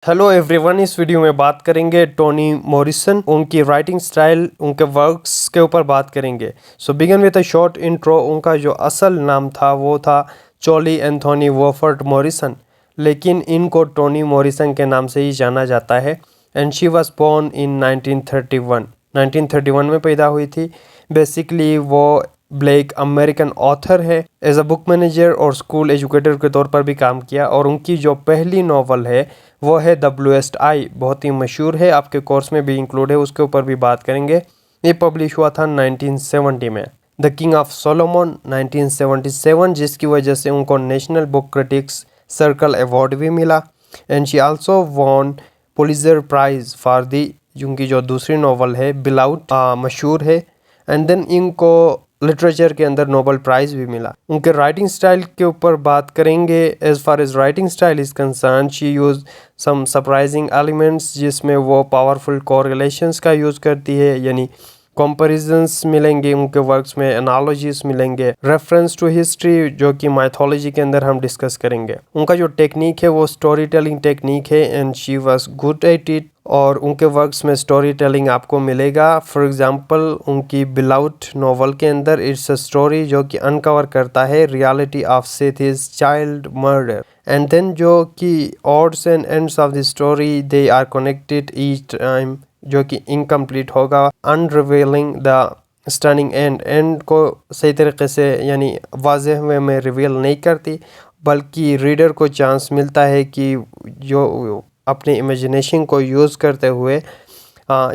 Hello everyone, इस video में बात करेंगे टोनी मॉरिसन, उनकी राइटिंग स्टाइल, उनके वर्क्स के ऊपर बात करेंगे। So begin with a short intro. उनका जो असल नाम था वो था चॉली एंथोनी वॉफर्ड मॉरिसन, लेकिन इनको टोनी मॉरिसन के नाम से ही जाना जाता है। And she was born in 1931 में पैदा हुई थी। बेसिकली वो ब्लैक अमेरिकन ऑथर है। एज अ बुक मैनेजर और स्कूल एजुकेटर के तौर पर भी काम किया। और उनकी जो पहली नॉवल है वो है द ब्लूएस्ट आई, बहुत ही मशहूर है, आपके कोर्स में भी इंक्लूड है, उसके ऊपर भी बात करेंगे। ये पब्लिश हुआ था 1970 में। द किंग ऑफ सोलोमन 1977, जिसकी वजह से उनको National Book Critics Circle Award भी मिला। And she also won Pulitzer Prize for the, उनकी जो दूसरी नॉवल है बिलाउट मशहूर है। एंड देन इनको लिटरेचर के अंदर नोबेल प्राइज़ भी मिला। उनके राइटिंग स्टाइल के ऊपर बात करेंगे। As far as writing style is concerned, she use some surprising elements, जिसमें वो पावरफुल कोरिलेशंस का यूज़ करती है, यानी कंपैरिजंस मिलेंगे उनके वर्क्स में, एनालॉजीज मिलेंगे, रेफरेंस टू हिस्ट्री जो कि माइथोलॉजी के अंदर हम डिस्कस करेंगे। उनका जो टेक्निक है वो स्टोरी टेलिंग टेक्निक है and she was good at it. और उनके वर्क्स में स्टोरी टेलिंग आपको मिलेगा। फॉर एग्जांपल उनकी बिलाउट नॉवल के अंदर इट्स अ स्टोरी जो कि अनकवर करता है reality of Sethe's child murder. And then जो कि odds and ends of the story they are connected each time, जो कि इनकम्प्लीट होगा, अनरिवीलिंग द स्टनिंग एंड को सही तरीके से यानी वाज़ेह वे में रिवील नहीं करती, बल्कि रीडर को चांस मिलता है कि जो अपनी इमेजिनेशन को यूज़ करते हुए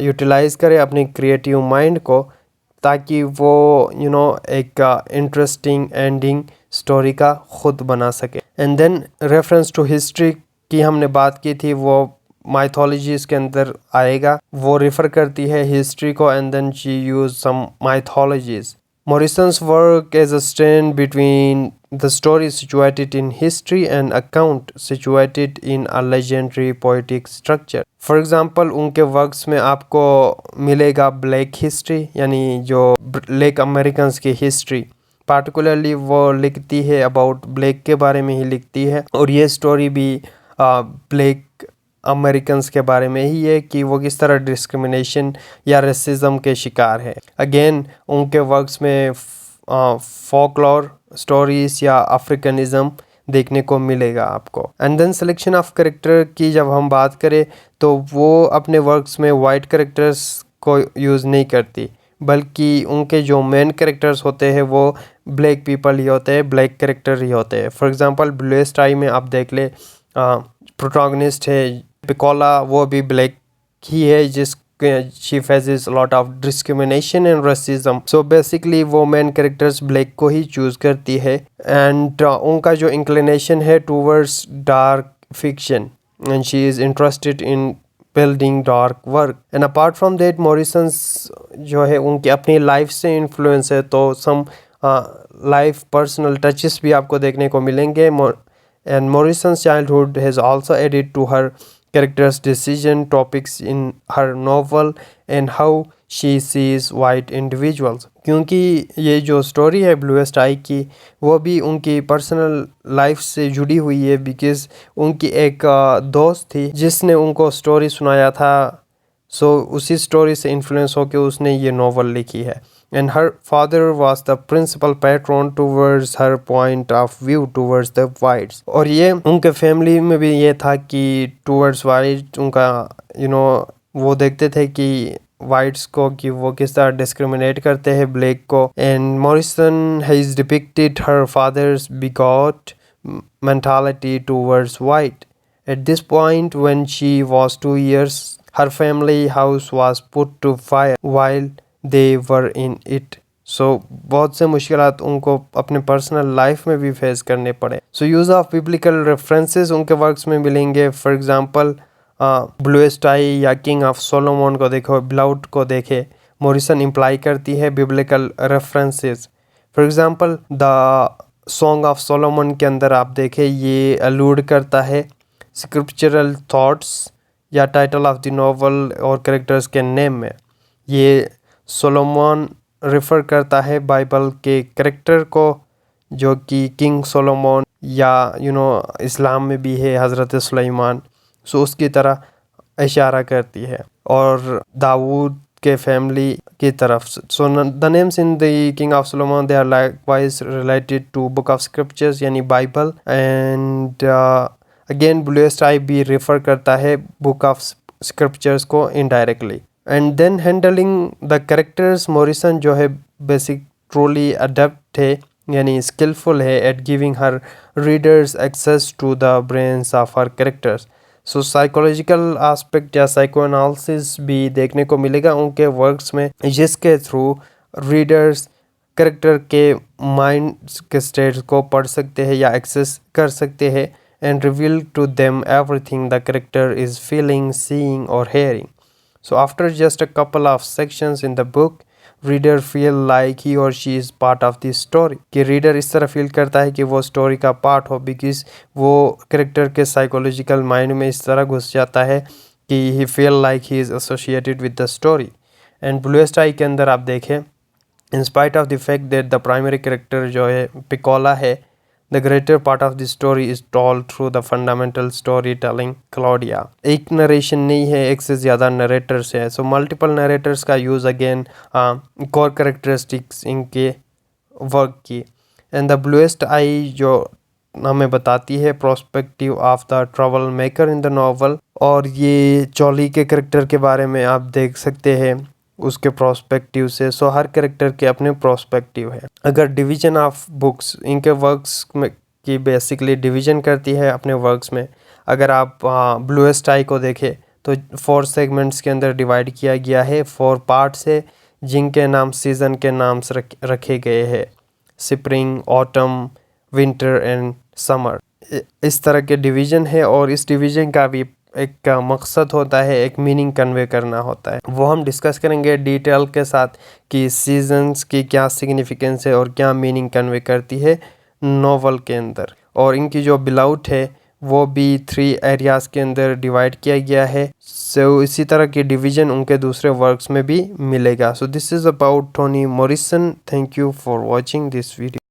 यूटिलाइज़ करे अपनी क्रिएटिव माइंड को, ताकि वो एक इंटरेस्टिंग एंडिंग स्टोरी का खुद बना सके। And then reference to history की हमने बात की थी, वो माइथोलॉजीज के अंदर आएगा, वो रेफर करती है हिस्ट्री को। And then she use some mythologies. Morrison's work as a stand between the story situated in history and account situated in a legendary poetic structure. For example, उनके वर्क्स में आपको मिलेगा ब्लैक हिस्ट्री, यानी जो black Americans की history, particularly वो लिखती है अबाउट ब्लैक के बारे में ही लिखती है। और ये स्टोरी भी ब्लैक अमेरिकन्स के बारे में ही है कि वो किस तरह डिस्क्रिमिनेशन या रेसिज्म के शिकार है। अगेन उनके वर्क्स में फोकलोर स्टोरीज या अफ्रीकनिज्म देखने को मिलेगा आपको। And then selection of character की जब हम बात करें तो वो अपने वर्क्स में वाइट करेक्टर्स को यूज़ नहीं करती, बल्कि उनके जो मेन करेक्टर्स होते हैं वो ब्लैक पीपल ही होते हैं, ब्लैक करेक्टर ही होते हैं। फॉर एग्जांपल ब्लूएस्ट आई में आप देख ले, प्रोटैगनिस्ट है पिकोला, वो भी ब्लैक ही है, जिस she faces a lot of discrimination and racism. So basically वो मेन कैरेक्टर्स ब्लैक को ही चूज़ करती है। एंड उनका जो इंक्लिनेशन है towards dark fiction and she is interested in building dark work. And apart from that Morrison's जो है उनकी अपनी लाइफ से इन्फ्लुएंस है, तो सम लाइफ पर्सनल टचेस भी आपको देखने को मिलेंगे। And Morrison's childhood has also added to her characters decision topics in her novel and how she sees white individuals, क्योंकि ये जो स्टोरी है ब्लूएस्ट आई की वो भी उनकी पर्सनल लाइफ से जुड़ी हुई है, बिकॉज उनकी एक दोस्त थी जिसने उनको स्टोरी सुनाया था। सो उसी स्टोरी से इन्फ्लुएंस होकर उसने ये नॉवल लिखी है। And her father was the principal patron towards her point of view towards the whites. और ये उनके फैमिली में भी ये था कि टूवर्ड्स वाइट उनका वो देखते थे कि वाइट्स को कि वो किस तरह डिस्क्रिमिनेट करते हैं ब्लैक को। And Morrison has depicted her father's bigot mentality towards white. At this point, when she was 2 years, her family house was put to fire while they were in it. So बहुत से मुश्किलात उनको अपने personal life में भी face करने पड़े। So use of biblical references उनके वर्क्स में मिलेंगे। फॉर एग्जांपल ब्लूएस्ट आई या किंग ऑफ सोलोमन को देखो, बिलाउट को देखे, मॉरिसन इम्प्लाई करती है biblical references. For example the song of Solomon के अंदर आप देखें, ये अलूड करता है स्क्रिप्चरल थॉट्स या टाइटल ऑफ द नॉवल और कैरेक्टर्स के नेम में। ये सोलोमन रेफ़र करता है बाइबल के कैरेक्टर को, जो कि किंग सोलोमन या इस्लाम में भी है हज़रत सुलेमान। सो उसकी तरह इशारा करती है, और दाऊद के फैमिली की तरफ। So the names in the king of Solomon they are likewise related to book of scriptures यानी Bible. And again bluest eye भी रेफर करता है बुक ऑफ स्क्रिप्चर्स को indirectly. And then handling the characters, Morrison जो है basic truly adept है यानी skilful है at giving her readers access to the brains of her characters. So psychological aspect या साइको एनालिसिस भी देखने को मिलेगा उनके वर्क्स में, जिसके थ्रू रीडर्स कैरेक्टर के माइंड के स्टेट्स को पढ़ सकते हैं या एक्सेस कर सकते हैं and reveal to them everything the character is feeling, seeing और hearing. So after just a couple of sections in the book, reader feel like he or she is part of the story, कि reader इस तरह feel करता है कि वो story का part हो, because वो character के psychological mind में इस तरह घुस जाता है कि he feel like he is associated with the story। and Bluest Eye के अंदर आप देखें, in spite of the fact that the primary character जो है पिकोला है, The greater part of the story is told through the fundamental storytelling Claudia। एक narration नहीं है, एक से ज़्यादा नरेटर्स है। सो मल्टीपल नरेटर्स का यूज़ अगेन कोर करेक्टरिस्टिक्स इनके वर्क की। एंड द ब्लूएस्ट आई जो हमें बताती है prospective of the trouble maker in the novel, और ये चौली के करेक्टर के बारे में आप देख सकते हैं उसके प्रोस्पेक्टिव से। सो हर कैरेक्टर के अपने प्रोस्पेक्टिव है। अगर डिवीजन ऑफ बुक्स इनके वर्क्स में की बेसिकली डिवीजन करती है अपने वर्क्स में, अगर आप ब्लूएस्ट आई को देखें तो 4 सेगमेंट्स के अंदर डिवाइड किया गया है, 4 पार्ट्स है जिनके नाम सीज़न के नाम से रखे गए हैं, spring, autumn, winter and summer. इस तरह के डिवीज़न है, और इस डिवीज़न का भी एक मकसद होता है, एक मीनिंग कन्वे करना होता है। वो हम डिस्कस करेंगे डिटेल के साथ कि सीजन्स की क्या सिग्निफिकेंस है और क्या मीनिंग कन्वे करती है नोवेल के अंदर। और इनकी जो बिलाउट है वो भी 3 एरियाज़ के अंदर डिवाइड किया गया है। सो इसी तरह की डिवीज़न उनके दूसरे वर्क्स में भी मिलेगा। So this is about Tony Morrison. Thank you for watching this video.